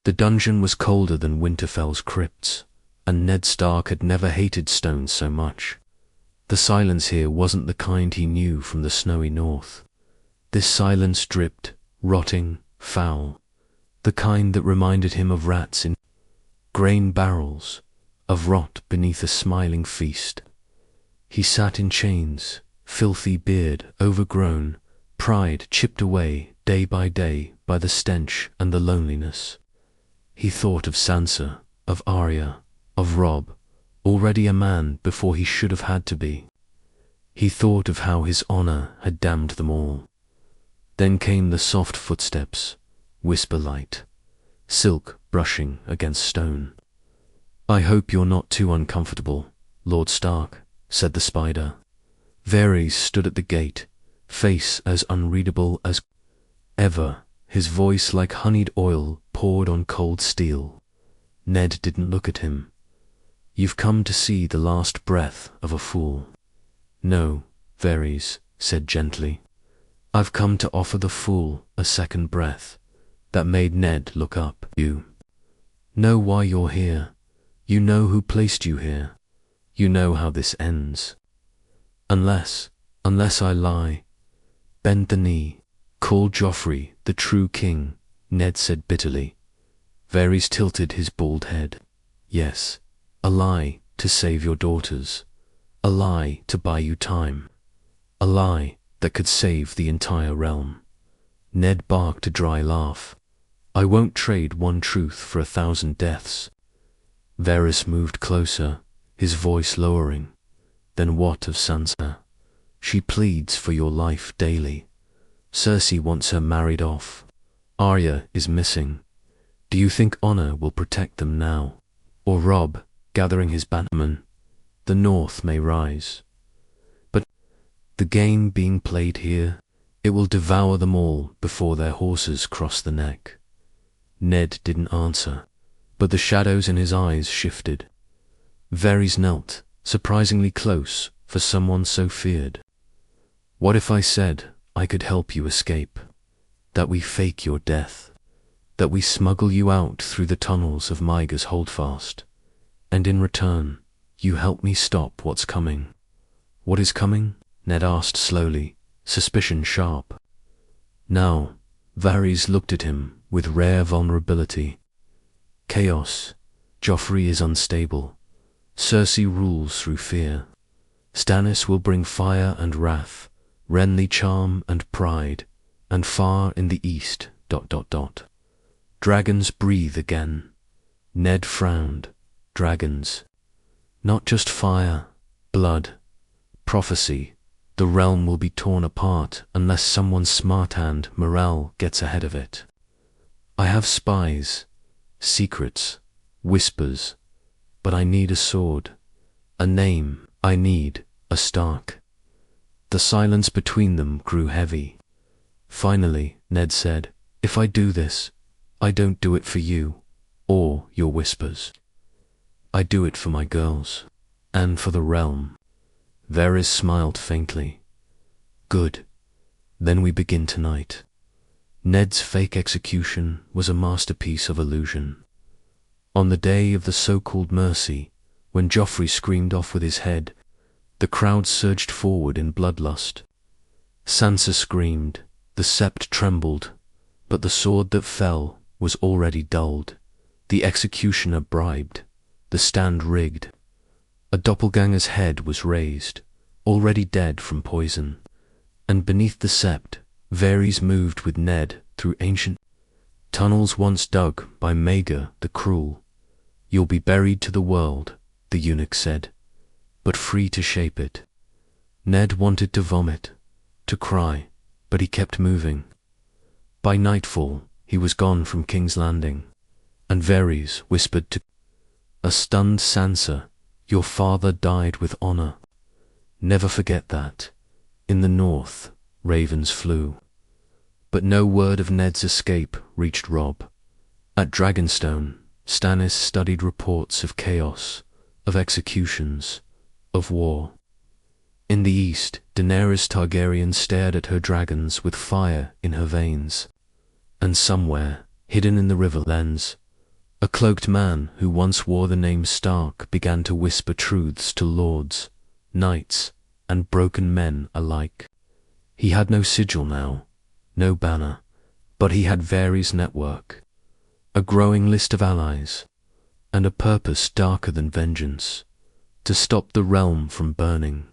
The dungeon was colder than Winterfell's crypts, and Ned Stark had never hated stones so much. The silence here wasn't the kind he knew from the snowy north. This silence dripped, rotting, foul, the kind that reminded him of rats in grain barrels, of rot beneath a smiling feast. He sat in chains, filthy beard overgrown, pride chipped away day by the stench and the loneliness. He thought of Sansa, of Arya, of Robb, already a man before he should have had to be. He thought of how his honor had damned them all. Then came the soft footsteps, whisper light, silk brushing against stone. "I hope you're not too uncomfortable, Lord Stark," said the spider. Varys stood at the gate, face as unreadable as ever, his voice like honeyed oil poured on cold steel. Ned didn't look at him. "You've come to see the last breath of a fool." "No," Varys said gently. "I've come to offer the fool a second breath." That made Ned look up. "You know why you're here. You know who placed you here. You know how this ends. Unless I lie, bend the knee, call Joffrey the true king," Ned said bitterly. Varys tilted his bald head. "Yes, a lie to save your daughters. A lie to buy you time. A lie that could save the entire realm." Ned barked a dry laugh. "I won't trade one truth for 1,000 deaths." Varys moved closer, his voice lowering. "Then what of Sansa? She pleads for your life daily. Cersei wants her married off. Arya is missing. Do you think honor will protect them now? Or Robb, gathering his bannermen? The North may rise. But the game being played here, it will devour them all before their horses cross the neck." Ned didn't answer, but the shadows in his eyes shifted. Varys knelt, surprisingly close for someone so feared. "What if I said I could help you escape? That we fake your death? That we smuggle you out through the tunnels of Myga's holdfast? And in return, you help me stop what's coming?" "What is coming?" Ned asked slowly, suspicion sharp. Now, Varys looked at him with rare vulnerability. "Chaos. Joffrey is unstable. Cersei rules through fear. Stannis will bring fire and wrath, Renly charm and pride, and far in the east... Dragons breathe again." Ned frowned. Dragons. Not just fire, blood, prophecy. The realm will be torn apart unless someone smart-hand Morel gets ahead of it. "I have spies, secrets, whispers, but I need a sword, a name. I need a Stark." The silence between them grew heavy. Finally, Ned said, "If I do this, I don't do it for you, or your whispers. I do it for my girls, and for the realm." Varys smiled faintly. "Good. Then we begin tonight." Ned's fake execution was a masterpiece of illusion. On the day of the so-called mercy, when Joffrey screamed off with his head, the crowd surged forward in bloodlust. Sansa screamed, the sept trembled, but the sword that fell was already dulled, the executioner bribed, the stand rigged. A doppelganger's head was raised, already dead from poison, and beneath the sept, Varys moved with Ned through ancient tunnels once dug by Myga the Cruel. "You'll be buried to the world," the eunuch said, "but free to shape it." Ned wanted to vomit, to cry, but he kept moving. By nightfall, he was gone from King's Landing, and Varys whispered to a stunned Sansa, "Your father died with honor. Never forget that. In the north, ravens flew." But no word of Ned's escape reached Robb. At Dragonstone, Stannis studied reports of chaos, of executions, of war. In the east, Daenerys Targaryen stared at her dragons with fire in her veins. And somewhere, hidden in the river lens, A cloaked man who once wore the name Stark began to whisper truths to lords, knights, and broken men alike. He had no sigil now, no banner, but he had Varys' network, a growing list of allies, and a purpose darker than vengeance, to stop the realm from burning.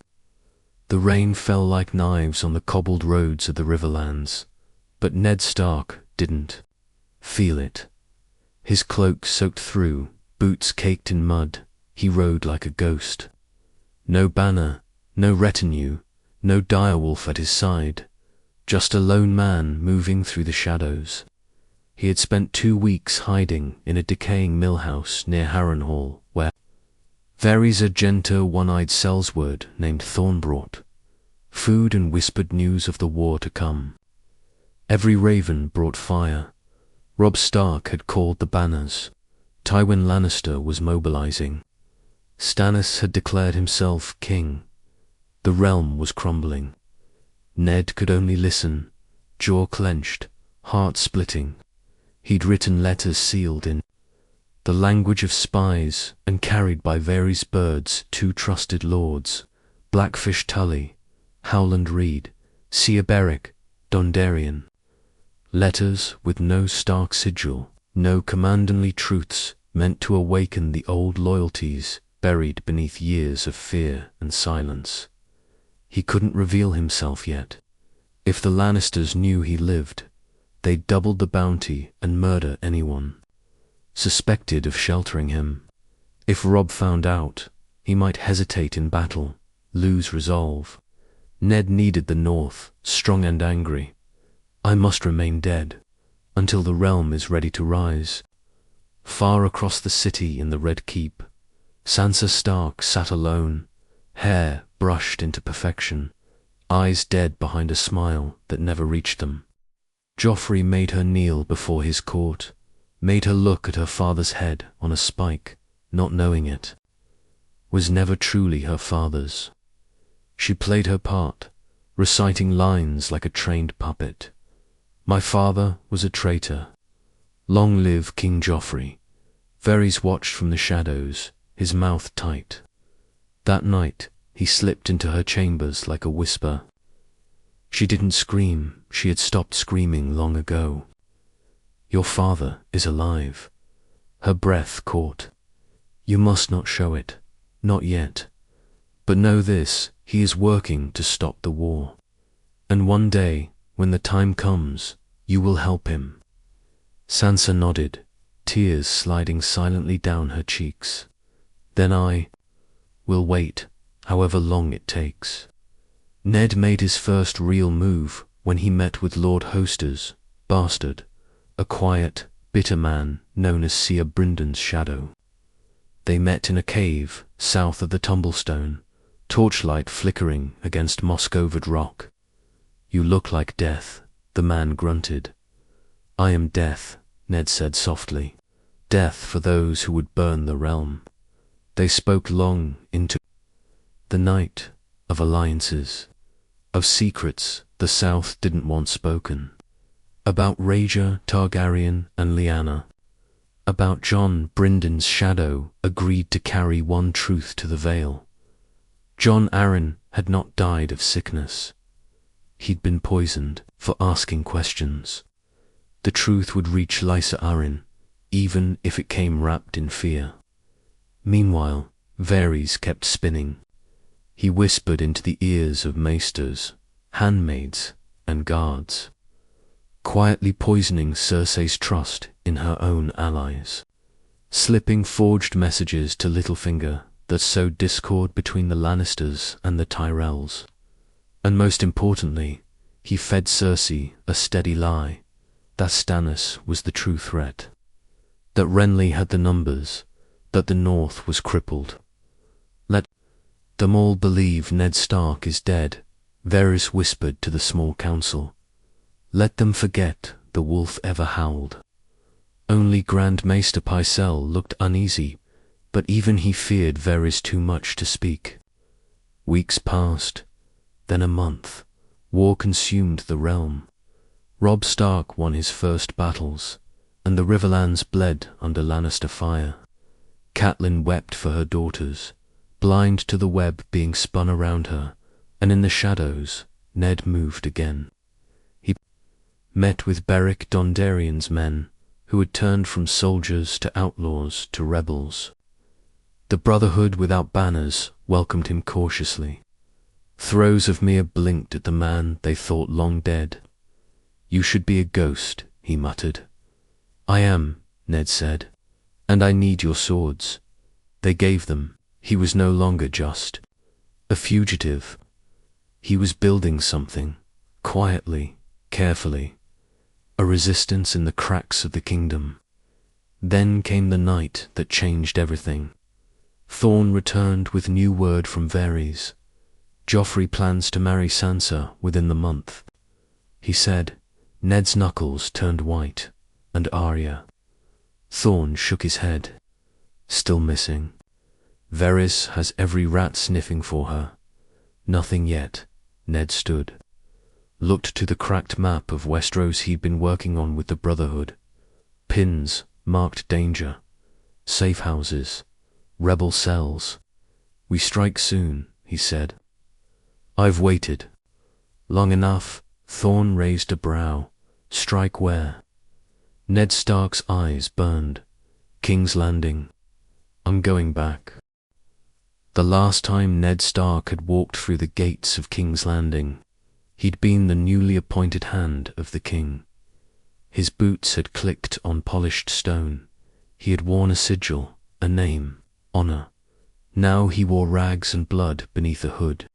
The rain fell like knives on the cobbled roads of the Riverlands, but Ned Stark didn't feel it. His cloak soaked through, boots caked in mud, he rode like a ghost. No banner, no retinue, no direwolf at his side, just a lone man moving through the shadows. He had spent 2 weeks hiding in a decaying mill house near Harrenhal, where Varys a gentle one-eyed sellsword named Thorn brought food and whispered news of the war to come. Every raven brought fire. Robb Stark had called the banners. Tywin Lannister was mobilizing. Stannis had declared himself king. The realm was crumbling. Ned could only listen, jaw clenched, heart splitting. He'd written letters sealed in the language of spies and carried by Varys' birds 2 trusted lords, Blackfish Tully, Howland Reed, Seer Beric, Dondarrion. Letters with no Stark sigil, no commandanly truths meant to awaken the old loyalties buried beneath years of fear and silence. He couldn't reveal himself yet. If the Lannisters knew he lived, they'd double the bounty and murder anyone suspected of sheltering him. If Robb found out, he might hesitate in battle, lose resolve. Ned needed the North, strong and angry. I must remain dead, until the realm is ready to rise. Far across the city in the Red Keep, Sansa Stark sat alone, hair brushed into perfection, eyes dead behind a smile that never reached them. Joffrey made her kneel before his court, made her look at her father's head on a spike, not knowing it was never truly her father's. She played her part, reciting lines like a trained puppet. My father was a traitor. Long live King Joffrey. Varys watched from the shadows, his mouth tight. That night, he slipped into her chambers like a whisper. She didn't scream, she had stopped screaming long ago. Your father is alive. Her breath caught. You must not show it, not yet. But know this, he is working to stop the war. And one day, when the time comes, you will help him. Sansa nodded, tears sliding silently down her cheeks. Then I will wait, however long it takes. Ned made his first real move when he met with Lord Hoster's bastard, a quiet, bitter man known as Seer Bryndon's shadow. They met in a cave south of the Tumblestone, torchlight flickering against moss-covered rock. You look like death, the man grunted. I am death, Ned said softly. Death for those who would burn the realm. They spoke long into the night, of alliances, of secrets the South didn't want spoken, about Rhaegar Targaryen and Lyanna, about John Bryndon's shadow agreed to carry one truth to the Vale. Jon Arryn had not died of sickness. He'd been poisoned for asking questions. The truth would reach Lysa Arryn, even if it came wrapped in fear. Meanwhile, Varys kept spinning. He whispered into the ears of maesters, handmaids, and guards, quietly poisoning Cersei's trust in her own allies, slipping forged messages to Littlefinger that sowed discord between the Lannisters and the Tyrells. And most importantly, he fed Cersei a steady lie, that Stannis was the true threat, that Renly had the numbers, that the North was crippled. Let them all believe Ned Stark is dead, Varys whispered to the small council. Let them forget the wolf ever howled. Only Grand Maester Pycelle looked uneasy, but even he feared Varys too much to speak. Weeks passed, then a month. War consumed the realm. Robb Stark won his first battles. and the riverlands bled under Lannister fire. Catelyn wept for her daughters, blind to the web being spun around her, and in the shadows Ned moved again. He met with Beric Dondarrion's men, who had turned from soldiers to outlaws to rebels. The Brotherhood without banners welcomed him cautiously. Throes of Mere blinked at the man they thought long dead. "You should be a ghost," he muttered. "I am," Ned said, "and I need your swords." They gave them. He was no longer just a fugitive. He was building something, quietly, carefully, a resistance in the cracks of the kingdom. Then came the night that changed everything. Thorne returned with new word from Varys. Joffrey plans to marry Sansa within the month. He said. Ned's knuckles turned white. And Arya. Thorne shook his head. Still missing. Varys has every rat sniffing for her. Nothing yet. Ned stood. Looked to the cracked map of Westeros he'd been working on with the Brotherhood. Pins marked danger. Safe houses. Rebel cells. "We strike soon," he said. "I've waited." "Long enough." Thorne raised a brow. "Strike where?" Ned Stark's eyes burned. "King's Landing." "I'm going back." The last time Ned Stark had walked through the gates of King's Landing, he'd been the newly appointed hand of the king. His boots had clicked on polished stone. He had worn a sigil, a name, honor. Now he wore rags and blood beneath a hood.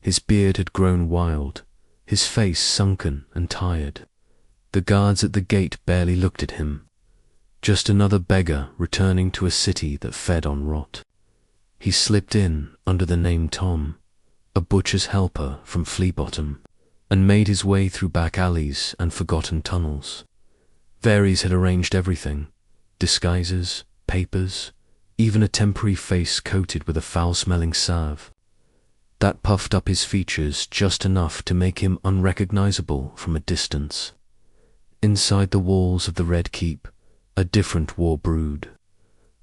His beard had grown wild, his face sunken and tired. The guards at the gate barely looked at him. Just another beggar returning to a city that fed on rot. He slipped in under the name Tom, a butcher's helper from Flea Bottom, and made his way through back alleys and forgotten tunnels. Varys had arranged everything: disguises, papers, even a temporary face coated with a foul-smelling salve. That puffed up his features just enough to make him unrecognizable from a distance. Inside the walls of the Red Keep, a different war brewed.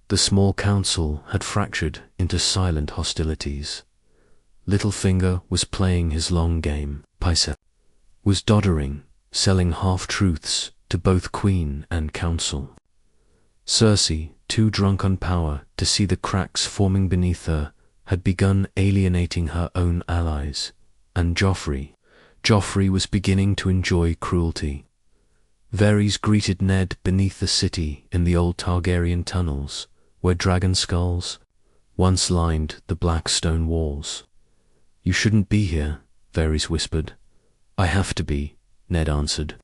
The small council had fractured into silent hostilities. Littlefinger was playing his long game. Pycelle was doddering, selling half-truths to both Queen and Council. Cersei, too drunk on power to see the cracks forming beneath her, had begun alienating her own allies, and Joffrey was beginning to enjoy cruelty. Varys greeted Ned beneath the city in the old Targaryen tunnels, where dragon skulls once lined the black stone walls. "You shouldn't be here," Varys whispered. "I have to be," Ned answered.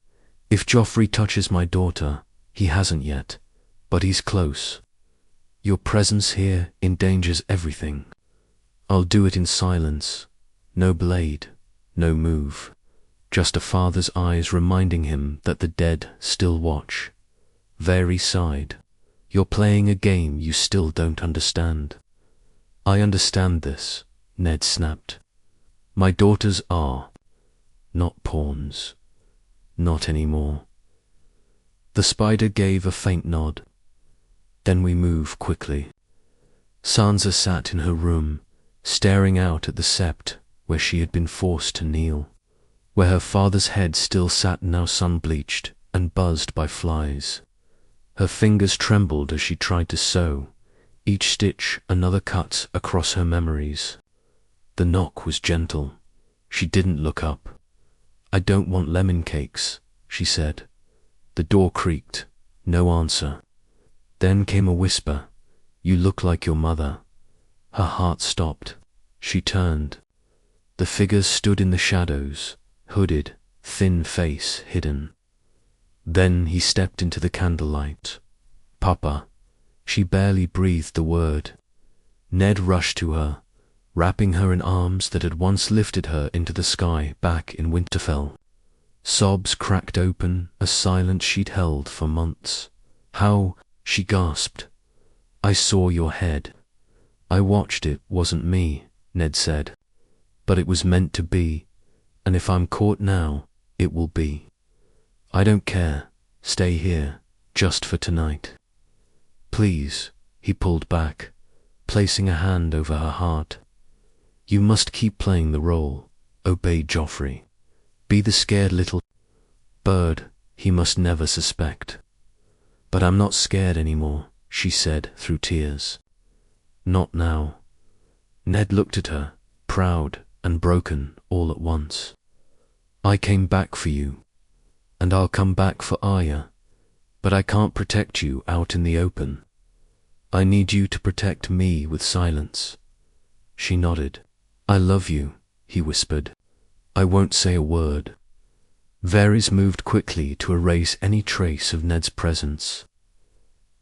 "If Joffrey touches my daughter, he hasn't yet, but he's close. Your presence here endangers everything. I'll do it in silence. No blade, no move. Just a father's eyes reminding him that the dead still watch." Varys sighed. "You're playing a game you still don't understand." "I understand this," Ned snapped. "My daughters are not pawns. Not anymore." The spider gave a faint nod. "Then we move quickly." Sansa sat in her room, staring out at the sept where she had been forced to kneel, where her father's head still sat now sun-bleached and buzzed by flies. Her fingers trembled as she tried to sew, each stitch another cut across her memories. The knock was gentle. She didn't look up. "I don't want lemon cakes," she said. The door creaked. No answer. Then came a whisper. "You look like your mother." Her heart stopped. She turned. The figures stood in the shadows, hooded, thin face hidden. Then he stepped into the candlelight. "Papa." She barely breathed the word. Ned rushed to her, wrapping her in arms that had once lifted her into the sky back in Winterfell. Sobs cracked open a silence she'd held for months. "How?" she gasped. "I saw your head. I watched. It wasn't me," Ned said. "But it was meant to be, and if I'm caught now, it will be. I don't care. Stay here. just for tonight. Please, he pulled back, placing a hand over her heart. You must keep playing the role, obeyed Joffrey. Be the scared little bird he must never suspect. But I'm not scared anymore, she said through tears. Not now. Ned looked at her, proud and broken all at once. I came back for you, and I'll come back for Arya, but I can't protect you out in the open. I need you to protect me with silence. She nodded. I love you, he whispered. I won't say a word. Varys moved quickly to erase any trace of Ned's presence.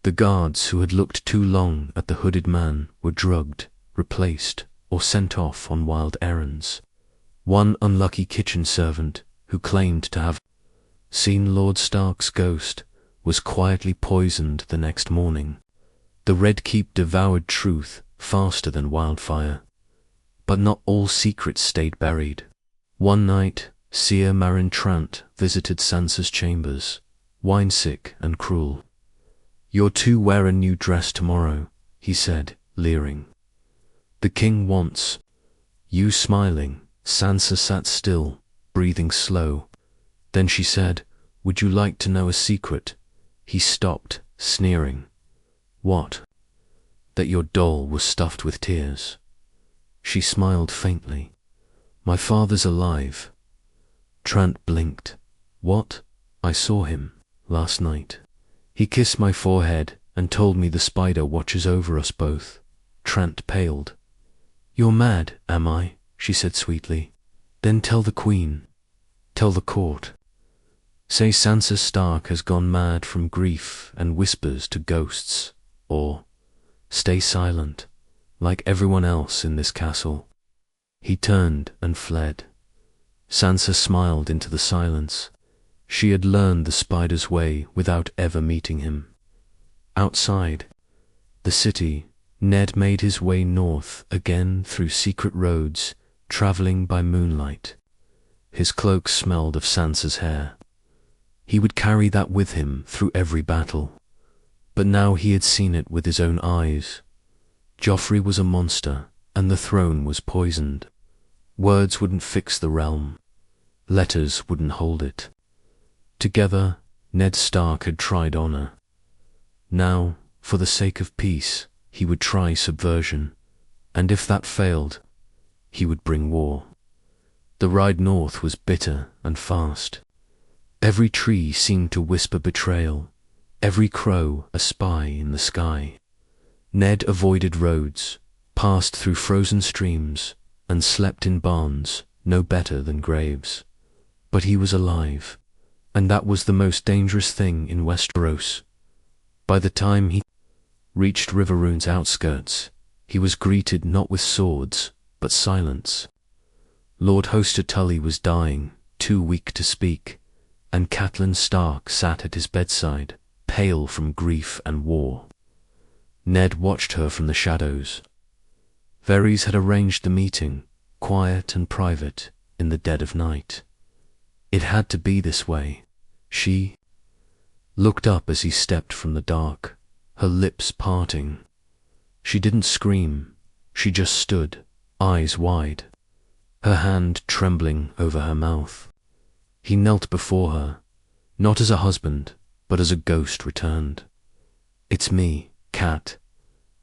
The guards who had looked too long at the hooded man were drugged, replaced, or sent off on wild errands. One unlucky kitchen servant, who claimed to have seen Lord Stark's ghost, was quietly poisoned the next morning. The Red Keep devoured truth faster than wildfire. But not all secrets stayed buried. One night, Seer Marin Trant visited Sansa's chambers, wine-sick and cruel. You're to wear a new dress tomorrow, he said, leering. The king wants you. Smiling, Sansa sat still, breathing slow. Then she said, would you like to know a secret? He stopped, sneering. What? That your doll was stuffed with tears. She smiled faintly. My father's alive. Trant blinked. What? I saw him last night. He kissed my forehead and told me the spider watches over us both. Trant paled. You're mad, am I? She said sweetly. Then tell the Queen. Tell the court. Say Sansa Stark has gone mad from grief and whispers to ghosts, or stay silent, like everyone else in this castle. He turned and fled. Sansa smiled into the silence. She had learned the spider's way without ever meeting him. Outside the city, Ned made his way north again through secret roads, traveling by moonlight. His cloak smelled of Sansa's hair. He would carry that with him through every battle. But now he had seen it with his own eyes. Joffrey was a monster, and the throne was poisoned. Words wouldn't fix the realm. Letters wouldn't hold it. Together, Ned Stark had tried honor. Now, for the sake of peace, he would try subversion, and if that failed, he would bring war. The ride north was bitter and fast. Every tree seemed to whisper betrayal, every crow a spy in the sky. Ned avoided roads, passed through frozen streams, and slept in barns no better than graves. But he was alive, and that was the most dangerous thing in Westeros. By the time he reached Riverrune's outskirts, he was greeted not with swords, but silence. Lord Hoster Tully was dying, too weak to speak, and Catelyn Stark sat at his bedside, pale from grief and war. Ned watched her from the shadows. Varys had arranged the meeting, quiet and private, in the dead of night. It had to be this way. She looked up as he stepped from the dark, her lips parting. She didn't scream, she just stood, eyes wide, her hand trembling over her mouth. He knelt before her, not as a husband, but as a ghost returned. It's me, Cat.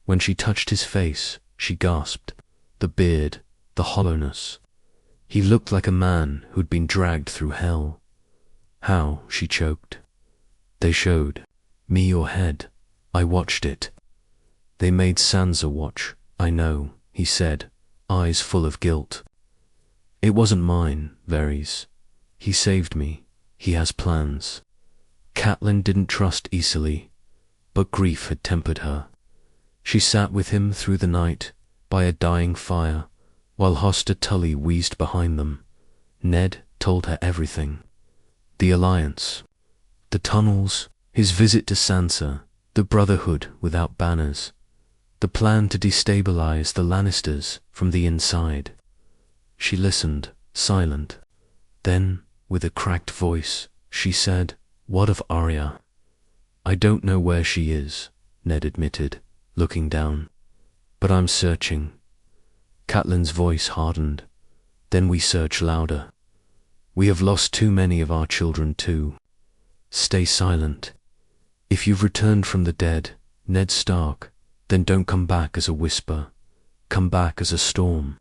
When she touched his face, she gasped, the beard, the hollowness. He looked like a man who'd been dragged through hell. How? She choked. They showed me your head. I watched it. They made Sansa watch, I know, he said, eyes full of guilt. It wasn't mine, Varys. He saved me. He has plans. Catelyn didn't trust easily, but grief had tempered her. She sat with him through the night, by a dying fire, while Hoster Tully wheezed behind them. Ned told her everything. The alliance, the tunnels, his visit to Sansa, the Brotherhood without banners, the plan to destabilize the Lannisters from the inside. She listened, silent. Then, with a cracked voice, she said, What of Arya? I don't know where she is, Ned admitted, looking down. But I'm searching. Catelyn's voice hardened. Then we search louder. We have lost too many of our children too. Stay silent. If you've returned from the dead, Ned Stark, then don't come back as a whisper. Come back as a storm.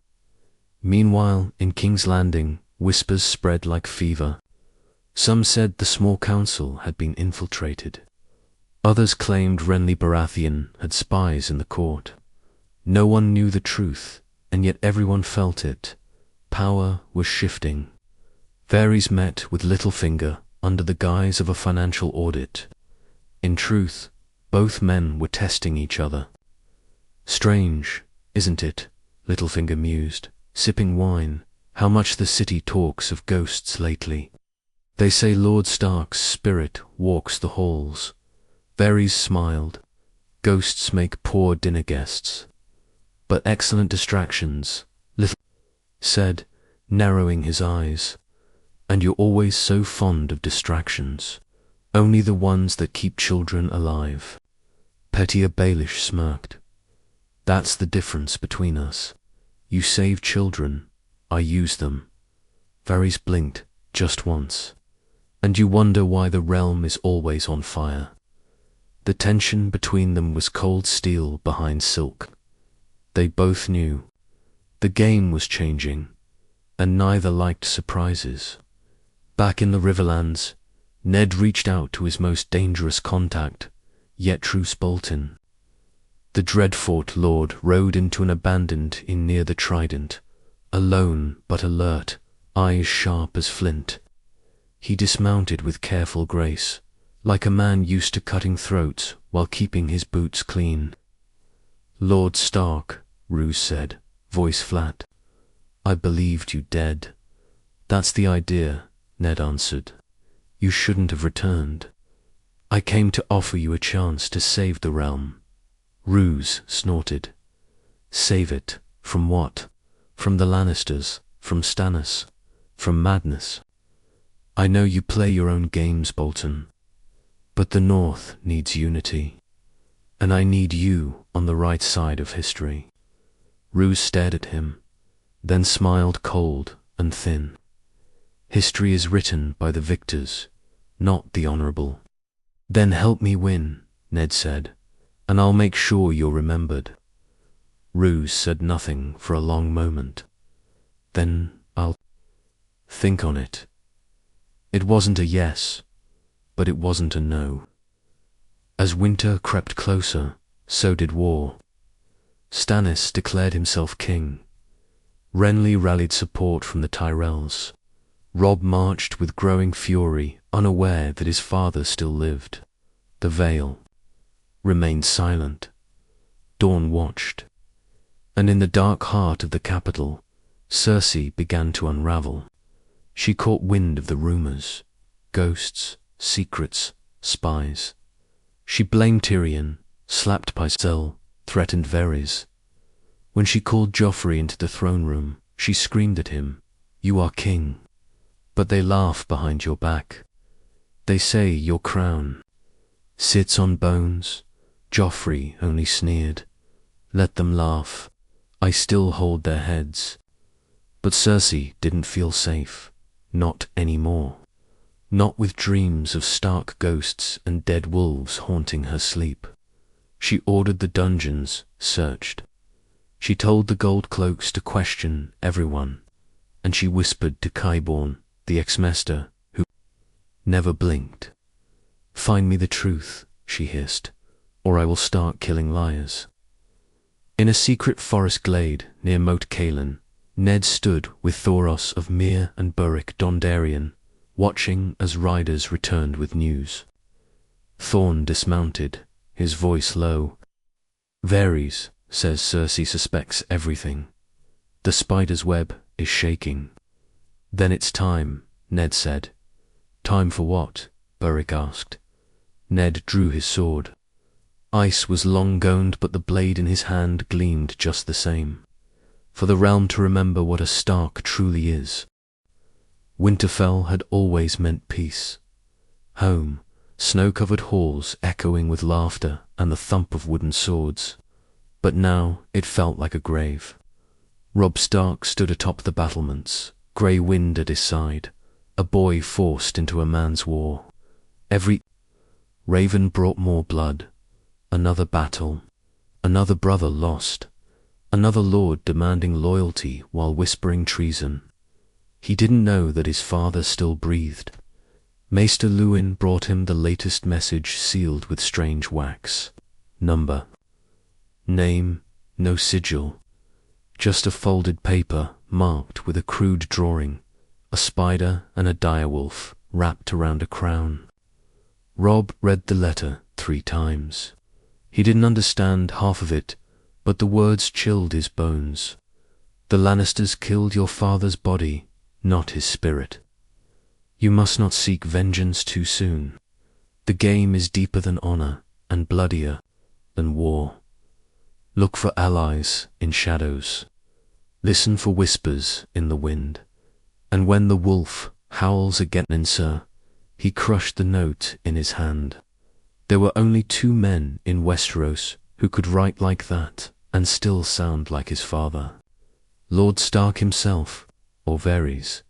Meanwhile, in King's Landing, whispers spread like fever. Some said the small council had been infiltrated. Others claimed Renly Baratheon had spies in the court. No one knew the truth, and yet everyone felt it. Power was shifting. Varys met with Littlefinger under the guise of a financial audit. In truth, both men were testing each other. Strange, isn't it? Littlefinger mused, sipping wine, how much the city talks of ghosts lately. They say Lord Stark's spirit walks the halls. Varys smiled. Ghosts make poor dinner guests. But excellent distractions, Littlefinger said, narrowing his eyes. And you're always so fond of distractions. Only the ones that keep children alive. Petyr Baelish smirked. That's the difference between us. You save children, I use them. Varys blinked just once. And you wonder why the realm is always on fire. The tension between them was cold steel behind silk. They both knew. The game was changing, and neither liked surprises. Back in the Riverlands, Ned reached out to his most dangerous contact, Roose Bolton. The Dreadfort Lord rode into an abandoned inn near the Trident, alone but alert, eyes sharp as flint. He dismounted with careful grace, like a man used to cutting throats while keeping his boots clean. Lord Stark, Roose said, voice flat. I believed you dead. That's the idea, Ned answered. You shouldn't have returned. I came to offer you a chance to save the realm. Roose snorted. Save it? From what? From the Lannisters? From Stannis? From madness? I know you play your own games, Bolton. But the North needs unity. And I need you on the right side of history. Roose stared at him, then smiled cold and thin. History is written by the victors, not the honorable. Then help me win, Ned said, and I'll make sure you're remembered. Roose said nothing for a long moment. Then I'll think on it. It wasn't a yes, but it wasn't a no. As winter crept closer, so did war. Stannis declared himself king. Renly rallied support from the Tyrells. Robb marched with growing fury, unaware that his father still lived. The Vale remained silent. Dawn watched. And in the dark heart of the capital, Cersei began to unravel. She caught wind of the rumors, ghosts, secrets, spies. She blamed Tyrion, slapped Pycelle, threatened Varys. When she called Joffrey into the throne room, she screamed at him, "You are king." But they laugh behind your back. They say your crown sits on bones. Joffrey only sneered. Let them laugh. I still hold their heads. But Cersei didn't feel safe. Not anymore. Not with dreams of Stark ghosts and dead wolves haunting her sleep. She ordered the dungeons searched. She told the gold cloaks to question everyone, and she whispered to Qyburn, the ex-maester, who never blinked. Find me the truth, she hissed, or I will start killing liars. In a secret forest glade near Moat Cailin, Ned stood with Thoros of Myr and Beric Dondarrion, watching as riders returned with news. Thorne dismounted, his voice low. Varys says Cersei suspects everything. The spider's web is shaking. Then it's time, Ned said. Time for what? Beric asked. Ned drew his sword. Ice was long goned, but the blade in his hand gleamed just the same. For the realm to remember what a Stark truly is. Winterfell had always meant peace. Home, snow-covered halls echoing with laughter and the thump of wooden swords. But now it felt like a grave. Robb Stark stood atop the battlements, grey wind at his side, a boy forced into a man's war. Every raven brought more blood, another battle, another brother lost, another lord demanding loyalty while whispering treason. He didn't know that his father still breathed. Maester Luwin brought him the latest message sealed with strange wax. Number, name, no sigil, just a folded paper marked with a crude drawing, a spider and a direwolf wrapped around a crown. Robb read the letter 3 times. He didn't understand half of it, but the words chilled his bones. The Lannisters killed your father's body, not his spirit. You must not seek vengeance too soon. The game is deeper than honor and bloodier than war. Look for allies in shadows. Listen for whispers in the wind. And when the wolf howls again, sir, he crushed the note in his hand. There were only 2 men in Westeros who could write like that and still sound like his father. Lord Stark himself, or Varys.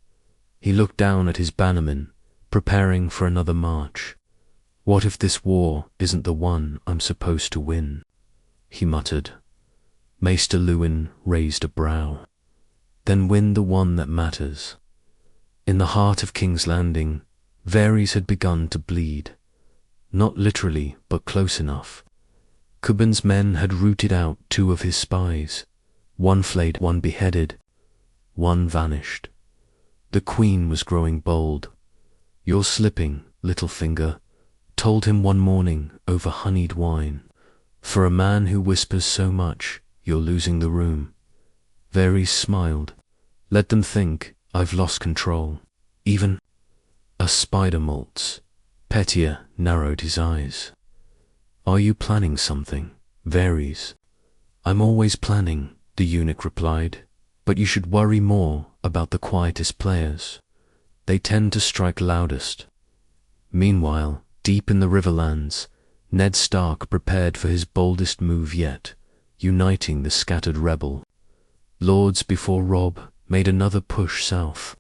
He looked down at his bannermen, preparing for another march. What if this war isn't the one I'm supposed to win? He muttered. Maester Luwin raised a brow. Then win the one that matters. In the heart of King's Landing, Varys had begun to bleed. Not literally, but close enough. Cumber's men had rooted out 2 of his spies. One flayed, one beheaded, one vanished. The Queen was growing bold. You're slipping, Littlefinger, told him one morning over honeyed wine. For a man who whispers so much, you're losing the room. Varys smiled. Let them think I've lost control. Even a spider molts. Pettier narrowed his eyes. Are you planning something, Varys? I'm always planning, the eunuch replied, but you should worry more about the quietest players. They tend to strike loudest. Meanwhile, deep in the Riverlands, Ned Stark prepared for his boldest move yet, uniting the scattered rebel. Lords before Robb made another push south.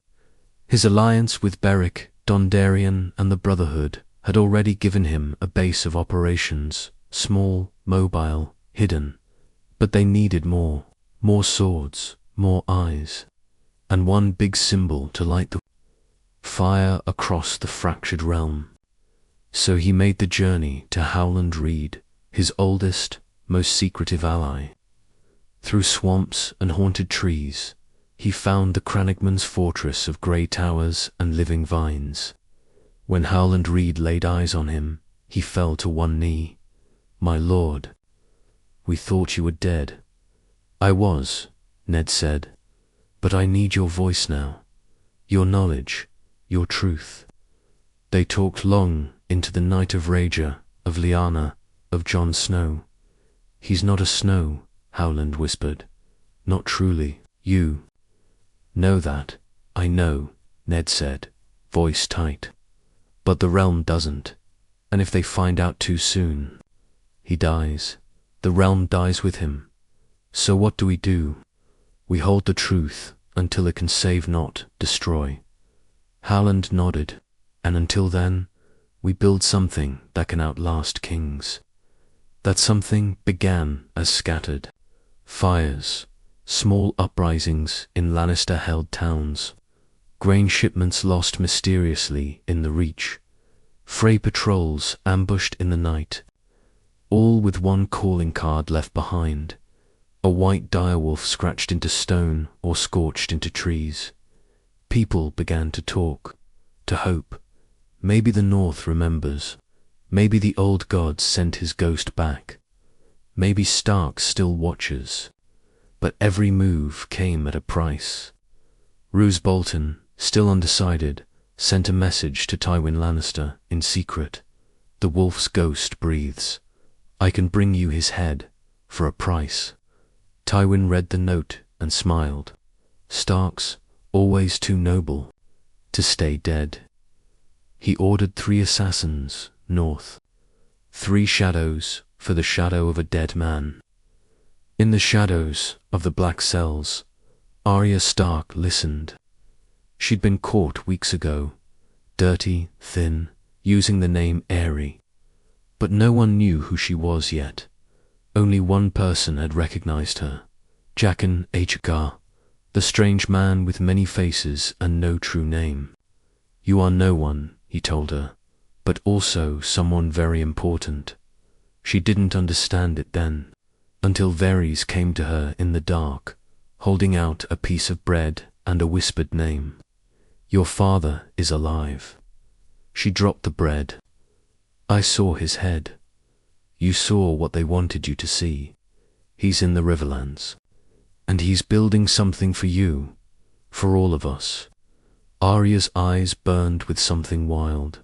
His alliance with Beric, Dondarrion and the Brotherhood had already given him a base of operations, small, mobile, hidden. But they needed more swords, more eyes, and one big symbol to light the fire across the fractured realm. So he made the journey to Howland Reed, his oldest, most secretive ally. Through swamps and haunted trees, he found the Crannogman's fortress of grey towers and living vines. When Howland Reed laid eyes on him, he fell to one knee. My lord, we thought you were dead. I was, Ned said, but I need your voice now, your knowledge, your truth. They talked long into the night of Rager, of Lyanna, of Jon Snow. He's not a Snow, Howland whispered. Not truly. You know that. I know, Ned said, voice tight. But the realm doesn't, and if they find out too soon, he dies. The realm dies with him. So what do? We hold the truth until it can save not destroy. Howland nodded, and until then, we build something that can outlast kings. That something began as scattered fires, small uprisings in Lannister-held towns, grain shipments lost mysteriously in the Reach, Frey patrols ambushed in the night, all with one calling card left behind, a white direwolf scratched into stone or scorched into trees. People began to talk, to hope. Maybe the North remembers. Maybe the old god sent his ghost back. Maybe Stark still watches. But every move came at a price. Roose Bolton, still undecided, sent a message to Tywin Lannister in secret. The wolf's ghost breathes. I can bring you his head for a price. Tywin read the note and smiled. Starks, always too noble to stay dead. He ordered 3 assassins, north. 3 shadows for the shadow of a dead man. In the shadows of the black cells, Arya Stark listened. She'd been caught weeks ago, dirty, thin, using the name Aerie. But no one knew who she was yet. Only one person had recognized her, Jaqen H'ghar, the strange man with many faces and no true name. You are no one, he told her, but also someone very important. She didn't understand it then, until Varys came to her in the dark, holding out a piece of bread and a whispered name. Your father is alive. She dropped the bread. I saw his head. You saw what they wanted you to see. He's in the Riverlands. And he's building something for you, for all of us. Arya's eyes burned with something wild.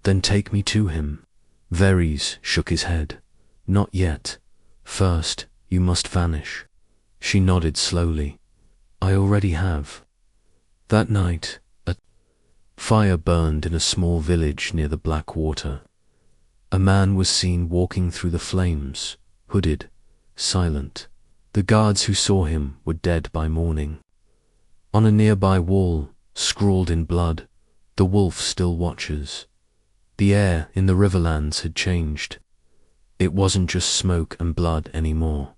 Then take me to him. Varys shook his head. Not yet. First, you must vanish. She nodded slowly. I already have. That night, a fire burned in a small village near the Black Water. A man was seen walking through the flames, hooded, silent. The guards who saw him were dead by morning. On a nearby wall, scrawled in blood, the wolf still watches. The air in the Riverlands had changed. It wasn't just smoke and blood anymore.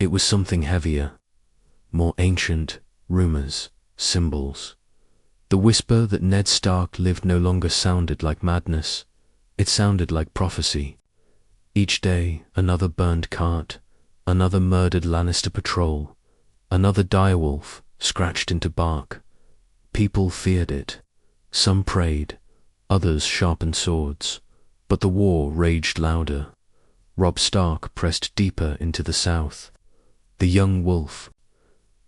It was something heavier, more ancient, rumors, symbols. The whisper that Ned Stark lived no longer sounded like madness. It sounded like prophecy. Each day, another burned cart, another murdered Lannister patrol, another direwolf scratched into bark. People feared it. Some prayed, others sharpened swords. But the war raged louder. Robb Stark pressed deeper into the south. The young wolf.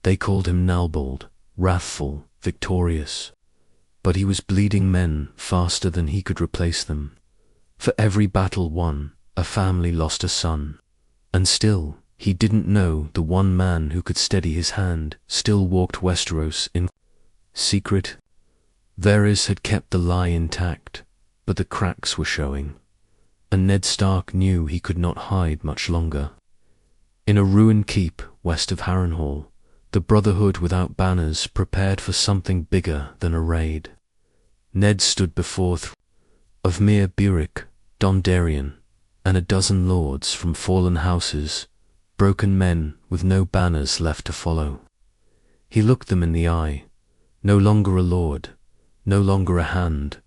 They called him Nalbold, wrathful, victorious. But he was bleeding men faster than he could replace them. For every battle won, a family lost a son. And still, he didn't know the one man who could steady his hand still walked Westeros in secret. Varys had kept the lie intact, but the cracks were showing. And Ned Stark knew he could not hide much longer. In a ruined keep west of Harrenhal, the Brotherhood without banners prepared for something bigger than a raid. Ned stood before of Mir Burek, Dondarrion, and a dozen lords from fallen houses, broken men with no banners left to follow. He looked them in the eye, no longer a lord, no longer a hand,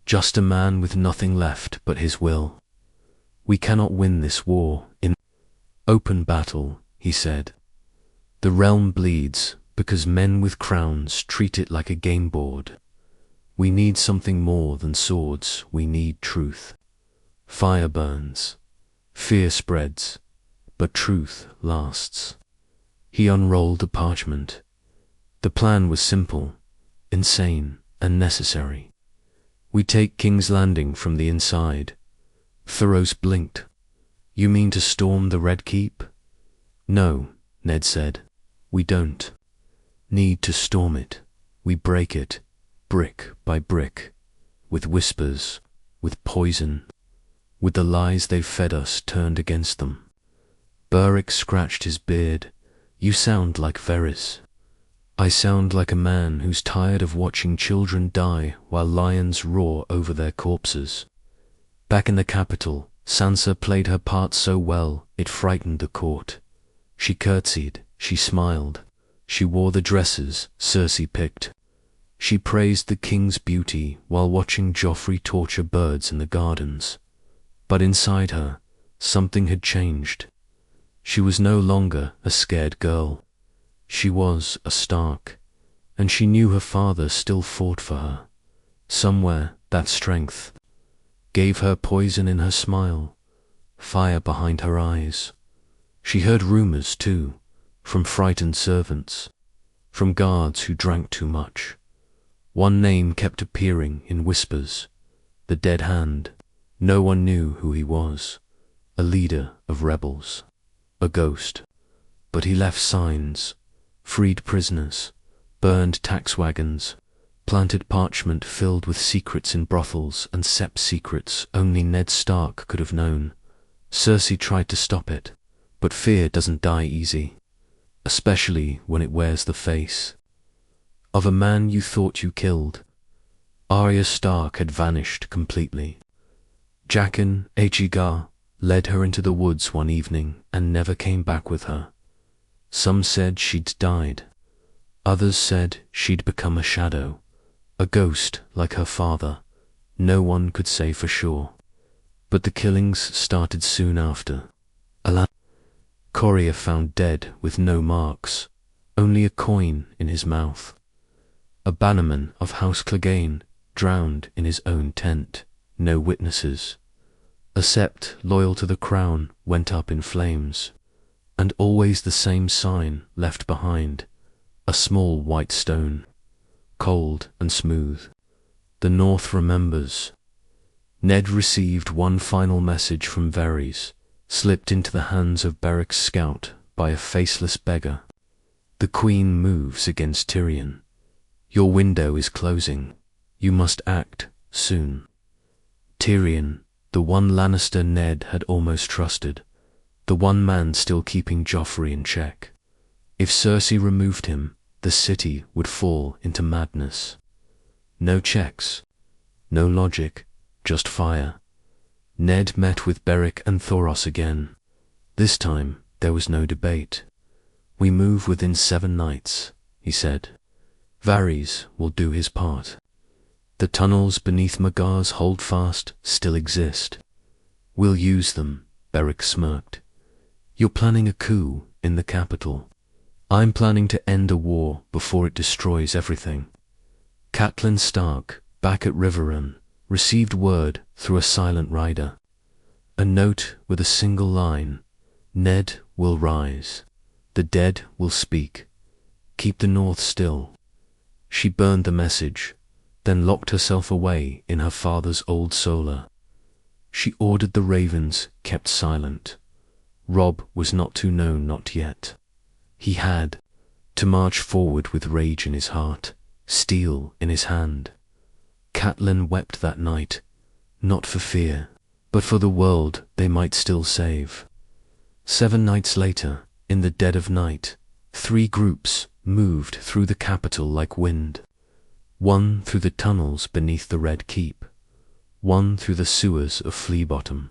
just a man with nothing left but his will. We cannot win this war in open battle, he said. The realm bleeds because men with crowns treat it like a game board. We need something more than swords, we need truth. Fire burns, fear spreads, but truth lasts. He unrolled the parchment. The plan was simple, insane, and necessary. We take King's Landing from the inside. Thoros blinked. You mean to storm the Red Keep? No, Ned said. We don't need to storm it. We break it, brick by brick, with whispers, with poison, with the lies they've fed us turned against them. Burek scratched his beard. You sound like Varys. I sound like a man who's tired of watching children die while lions roar over their corpses. Back in the capital, Sansa played her part so well it frightened the court. She curtsied, she smiled, she wore the dresses Cersei picked. She praised the king's beauty while watching Joffrey torture birds in the gardens. But inside her, something had changed. She was no longer a scared girl. She was a Stark, and she knew her father still fought for her. Somewhere, that strength gave her poison in her smile, fire behind her eyes. She heard rumors, too, from frightened servants, from guards who drank too much. One name kept appearing in whispers, the Dead Hand. No one knew who he was, a leader of rebels, a ghost. But he left signs, freed prisoners, burned tax wagons, planted parchment filled with secrets in brothels and sept secrets only Ned Stark could have known. Cersei tried to stop it, but fear doesn't die easy, especially when it wears the face of a man you thought you killed. Arya Stark had vanished completely. Jaqen H'ghar led her into the woods one evening and never came back with her. Some said she'd died. Others said she'd become a shadow, a ghost like her father. No one could say for sure. But the killings started soon after. Correa found dead with no marks, only a coin in his mouth. A bannerman of House Clegane drowned in his own tent, no witnesses. A sept loyal to the crown went up in flames, and always the same sign left behind, a small white stone, cold and smooth. The North remembers. Ned received one final message from Varys, slipped into the hands of Beric's scout by a faceless beggar. The Queen moves against Tyrion. Your window is closing. You must act soon. Tyrion, the one Lannister Ned had almost trusted, the one man still keeping Joffrey in check. If Cersei removed him, the city would fall into madness. No checks, no logic, just fire. Ned met with Beric and Thoros again. This time there was no debate. We move within 7 nights, he said. Varys will do his part. The tunnels beneath Magar's holdfast still exist. We'll use them, Beric smirked. You're planning a coup in the capital. I'm planning to end a war before it destroys everything. Catelyn Stark, back at Riverrun, received word through a silent rider. A note with a single line: Ned will rise. The dead will speak. Keep the North still. She burned the message, then locked herself away in her father's old solar. She ordered the ravens kept silent. Robb was not to know not yet. He had to march forward with rage in his heart, steel in his hand. Catelyn wept that night, not for fear, but for the world they might still save. 7 nights later, in the dead of night, 3 groups moved through the capital like wind. One through the tunnels beneath the Red Keep, one through the sewers of Fleabottom,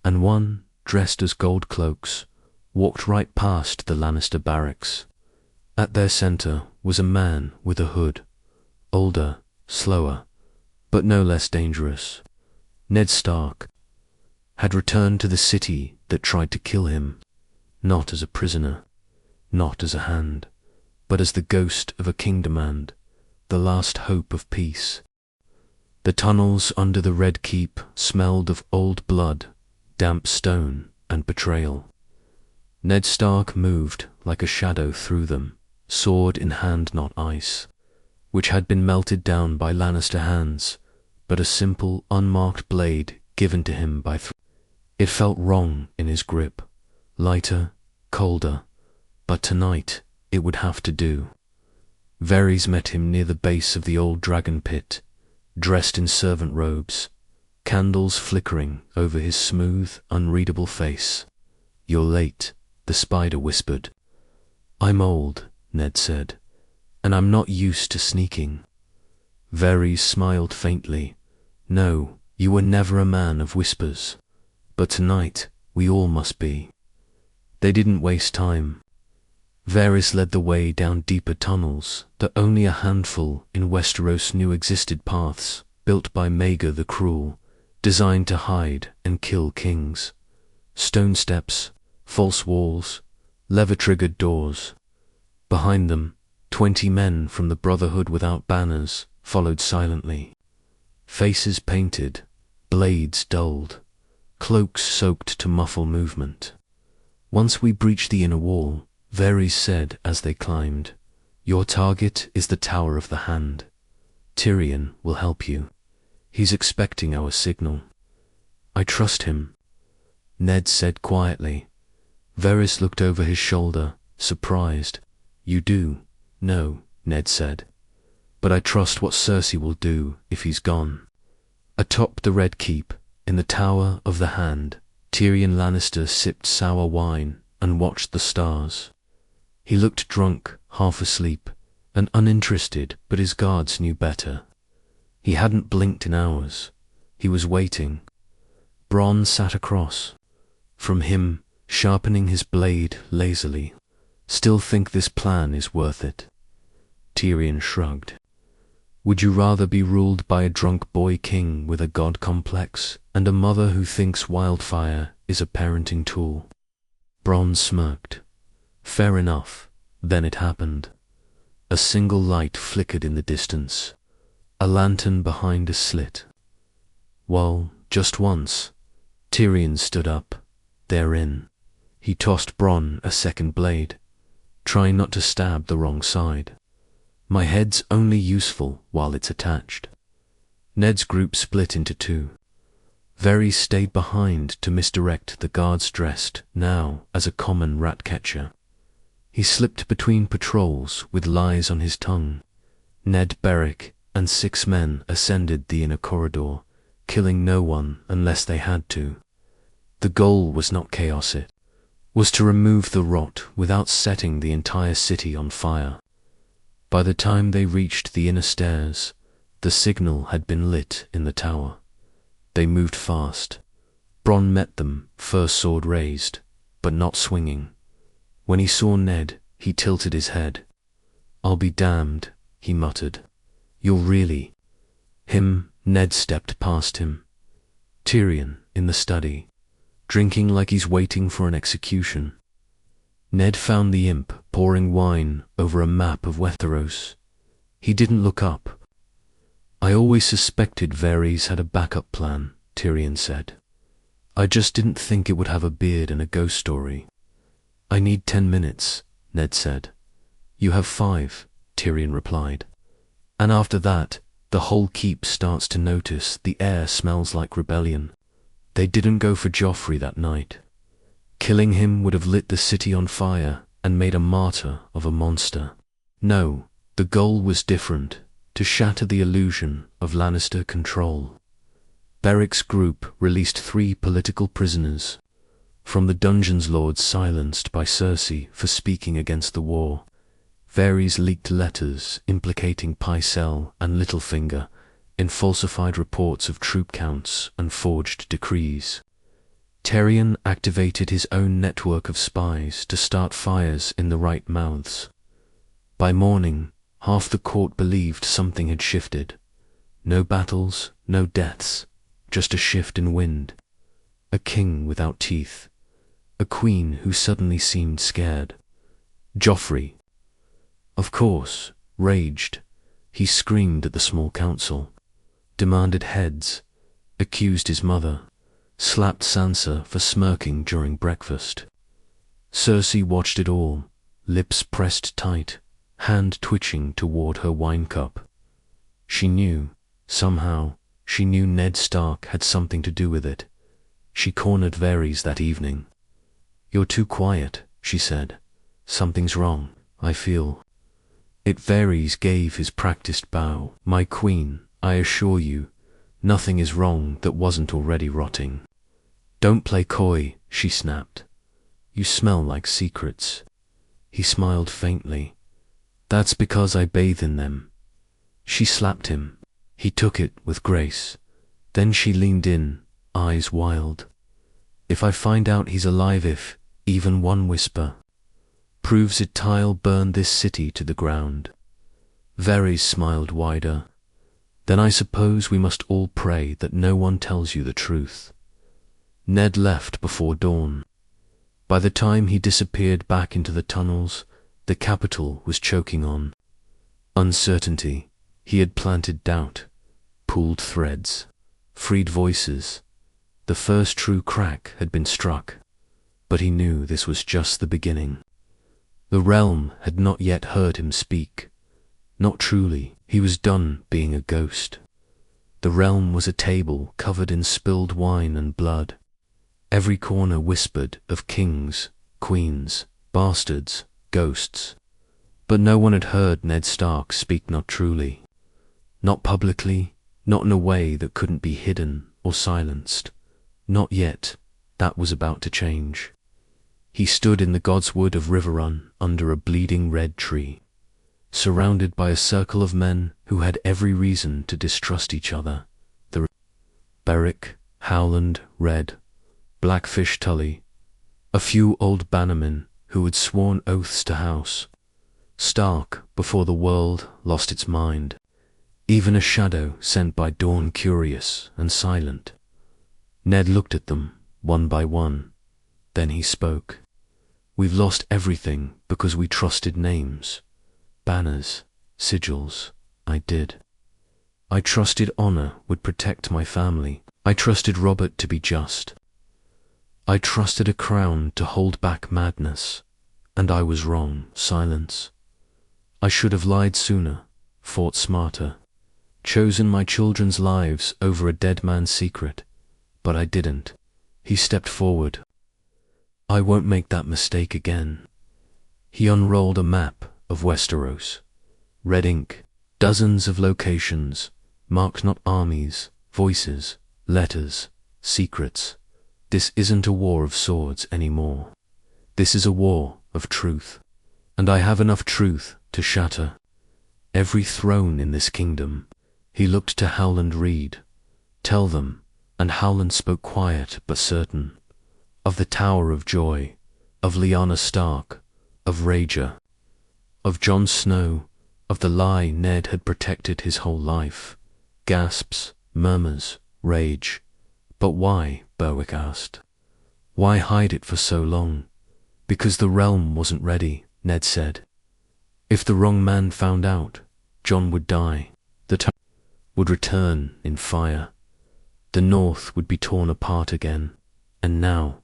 and one, dressed as gold cloaks, walked right past the Lannister barracks. At their center was a man with a hood, older, slower, but no less dangerous. Ned Stark had returned to the city that tried to kill him, not as a prisoner, not as a hand, but as the ghost of a kingdom, the last hope of peace. The tunnels under the Red Keep smelled of old blood, damp stone, and betrayal. Ned Stark moved like a shadow through them, sword in hand, not ice, which had been melted down by Lannister hands, but a simple, unmarked blade given to him by It felt wrong in his grip, lighter, colder, but tonight it would have to do. Varys met him near the base of the old dragon pit, dressed in servant robes, candles flickering over his smooth, unreadable face. You're late, the spider whispered. I'm old, Ned said, and I'm not used to sneaking. Varys smiled faintly. No, you were never a man of whispers. But tonight, we all must be. They didn't waste time. Varys led the way down deeper tunnels that only a handful in Westeros knew existed, paths built by Maegor the Cruel, designed to hide and kill kings. Stone steps, false walls, lever-triggered doors. Behind them, 20 men from the Brotherhood without banners followed silently. Faces painted, blades dulled, cloaks soaked to muffle movement. Once we breach the inner wall, Varys said as they climbed, your target is the Tower of the Hand. Tyrion will help you. He's expecting our signal. I trust him, Ned said quietly. Varys looked over his shoulder, surprised. You do? No, Ned said. but I trust what Cersei will do if he's gone. Atop the Red Keep, in the Tower of the Hand, Tyrion Lannister sipped sour wine and watched the stars. He looked drunk, half asleep, and uninterested, but his guards knew better. He hadn't blinked in hours. He was waiting. Bronn sat across from him, sharpening his blade lazily. Still think this plan is worth it? Tyrion shrugged. Would you rather be ruled by a drunk boy king with a god complex and a mother who thinks wildfire is a parenting tool? Bronn smirked. Fair enough. Then it happened. A single light flickered in the distance. A lantern behind a slit. Well, just once. Tyrion stood up. Therein. He tossed Bronn a second blade. Try not to stab the wrong side. My head's only useful while it's attached. Ned's group split into two. Varys stayed behind to misdirect the guards dressed now as a common rat catcher. He slipped between patrols with lies on his tongue. Ned, Beric, and 6 men ascended the inner corridor, killing no one unless they had to. The goal was not chaos, it was to remove the rot without setting the entire city on fire. By the time they reached the inner stairs, the signal had been lit in the tower. They moved fast. Bronn met them, first sword raised, but not swinging. When he saw Ned, he tilted his head. I'll be damned, he muttered. You're really... Him. Ned stepped past him. Tyrion, in the study, drinking like he's waiting for an execution. Ned found the imp pouring wine over a map of Westeros. He didn't look up. I always suspected Varys had a backup plan, Tyrion said. I just didn't think it would have a beard and a ghost story. I need 10 minutes, Ned said. You have 5, Tyrion replied. And after that, the whole keep starts to notice the air smells like rebellion. They didn't go for Joffrey that night. Killing him would have lit the city on fire and made a martyr of a monster. No, the goal was different, to shatter the illusion of Lannister control. Beric's group released 3 political prisoners, from the dungeon's lords silenced by Cersei for speaking against the war. Varys leaked letters implicating Pycelle and Littlefinger in falsified reports of troop counts and forged decrees. Tyrion activated his own network of spies to start fires in the right mouths. By morning, half the court believed something had shifted. No battles, no deaths, just a shift in wind. A king without teeth. A queen who suddenly seemed scared. Joffrey, of course, raged. He screamed at the small council, demanded heads, accused his mother, slapped Sansa for smirking during breakfast. Cersei watched it all, lips pressed tight, hand twitching toward her wine cup. She knew, somehow, she knew Ned Stark had something to do with it. She cornered Varys that evening. You're too quiet, she said. Something's wrong, I feel. It Varys gave his practiced bow. My queen, I assure you, nothing is wrong that wasn't already rotting. Don't play coy, she snapped. You smell like secrets. He smiled faintly. That's because I bathe in them. She slapped him. He took it with grace. Then she leaned in, eyes wild. If I find out he's alive, if even one whisper proves it, I'll burn this city to the ground. Varys smiled wider. Then I suppose we must all pray that no one tells you the truth. Ned left before dawn. By the time he disappeared back into the tunnels, the capital was choking on uncertainty. He had planted doubt, pulled threads, freed voices. The first true crack had been struck, but he knew this was just the beginning. The realm had not yet heard him speak. Not truly. He was done being a ghost. The realm was a table covered in spilled wine and blood. Every corner whispered of kings, queens, bastards, ghosts. But no one had heard Ned Stark speak not truly. Not publicly, not in a way that couldn't be hidden or silenced. Not yet. That was about to change. He stood in the Godswood of Riverrun under a bleeding red tree, surrounded by a circle of men who had every reason to distrust each other. The Beric, Howland, Red, Blackfish Tully, a few old bannermen who had sworn oaths to House Stark before the world lost its mind. Even a shadow sent by dawn, curious and silent. Ned looked at them, one by one. Then he spoke. We've lost everything because we trusted names, banners, sigils. I did. I trusted honor would protect my family. I trusted Robert to be just. I trusted a crown to hold back madness. And I was wrong. Silence. I should have lied sooner, fought smarter, chosen my children's lives over a dead man's secret. But I didn't. He stepped forward. I won't make that mistake again. He unrolled a map of Westeros. Red ink, dozens of locations, marked not armies, voices, letters, secrets. This isn't a war of swords anymore. This is a war of truth. And I have enough truth to shatter every throne in this kingdom. He looked to Howland Reed. Tell them. And Howland spoke quiet but certain. Of the Tower of Joy, of Lyanna Stark, of Rager, of Jon Snow, of the lie Ned had protected his whole life. Gasps, murmurs, rage. But why? Berwick asked. Why hide it for so long? Because the realm wasn't ready, Ned said. If the wrong man found out, Jon would die. The tower would return in fire. The North would be torn apart again. And now?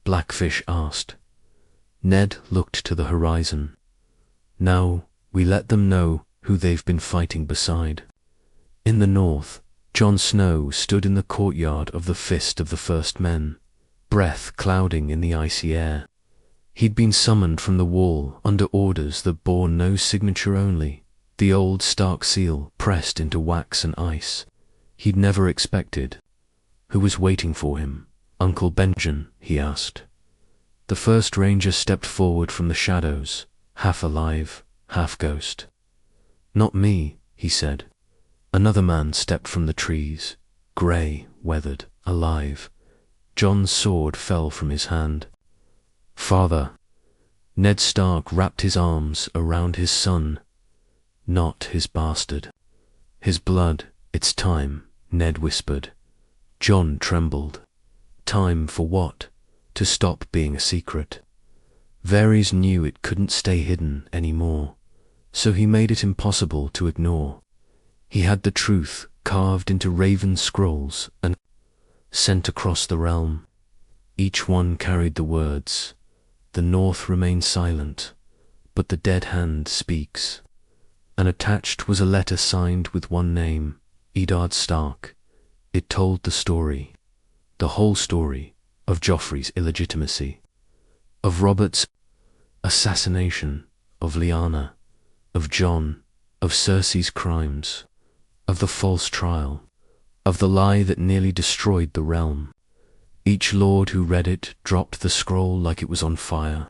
Blackfish asked. Ned looked to the horizon. Now we let them know who they've been fighting beside. In the north, Jon Snow stood in the courtyard of the Fist of the First Men, breath clouding in the icy air. He'd been summoned from the wall under orders that bore no signature, only the old Stark seal pressed into wax and ice. He'd never expected. Who was waiting for him? Uncle Benjen, he asked. The first ranger stepped forward from the shadows, half alive, half ghost. Not me, he said. Another man stepped from the trees, grey, weathered, alive. Jon's sword fell from his hand. Father. Ned Stark wrapped his arms around his son. Not his bastard. His blood, it's time, Ned whispered. Jon trembled. Time for what? To stop being a secret. Varys knew it couldn't stay hidden anymore, so he made it impossible to ignore. He had the truth carved into raven scrolls and sent across the realm. Each one carried the words, "The North remains silent, but the dead hand speaks." And attached was a letter signed with one name, Eddard Stark. It told the story, the whole story, of Joffrey's illegitimacy, of Robert's assassination, of Lyanna, of Jon, of Cersei's crimes, of the false trial, of the lie that nearly destroyed the realm. Each lord who read it dropped the scroll like it was on fire.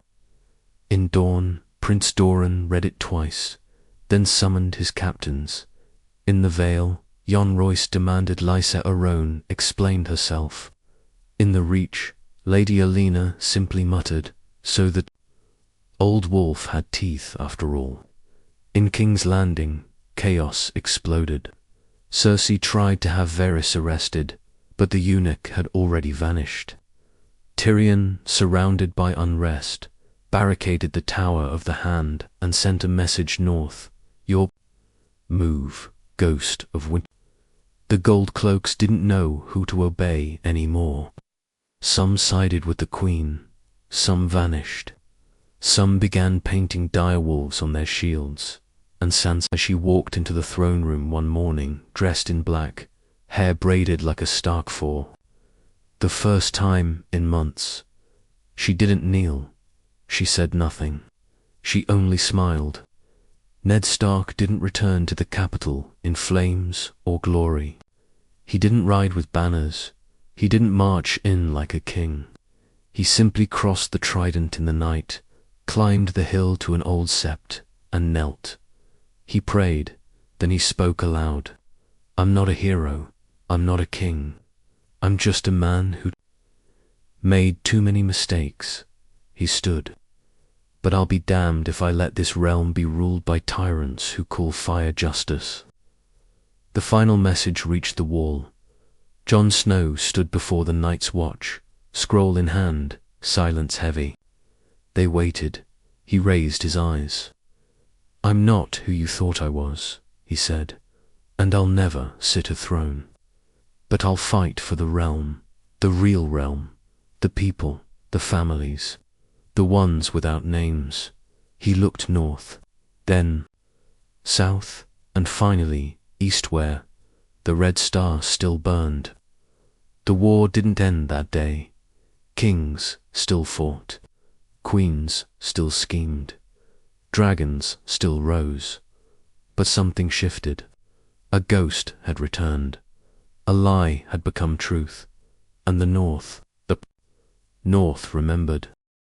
In dawn, Prince Doran read it twice, then summoned his captains. In the Vale, Jon Royce demanded Lysa Arryn explained herself. In the Reach, Lady Olenna simply muttered, so that Old Wolf had teeth after all. In King's Landing, chaos exploded. Cersei tried to have Varys arrested, but the eunuch had already vanished. Tyrion, surrounded by unrest, barricaded the Tower of the Hand and sent a message north. Your move, Ghost of Winter. The Gold Cloaks didn't know who to obey anymore. Some sided with the Queen, some vanished. Some began painting direwolves on their shields, and Sansa, as she walked into the throne room one morning, dressed in black, hair braided like a Stark for the first time in months. She didn't kneel. She said nothing. She only smiled. Ned Stark didn't return to the capital in flames or glory. He didn't ride with banners. He didn't march in like a king. He simply crossed the Trident in the night, climbed the hill to an old sept, and knelt. He prayed, then he spoke aloud. I'm not a hero. I'm not a king. I'm just a man who made too many mistakes. He stood. But I'll be damned if I let this realm be ruled by tyrants who call fire justice. The final message reached the wall. Jon Snow stood before the Night's Watch, scroll in hand, silence heavy. They waited. He raised his eyes. I'm not who you thought I was, he said, and I'll never sit a throne. But I'll fight for the realm, the real realm, the people, the families, the ones without names. He looked north, then south, and finally east where the red star still burned. The war didn't end that day. Kings still fought. Queens still schemed. Dragons still rose. But something shifted. A ghost had returned. A lie had become truth. And the North remembered.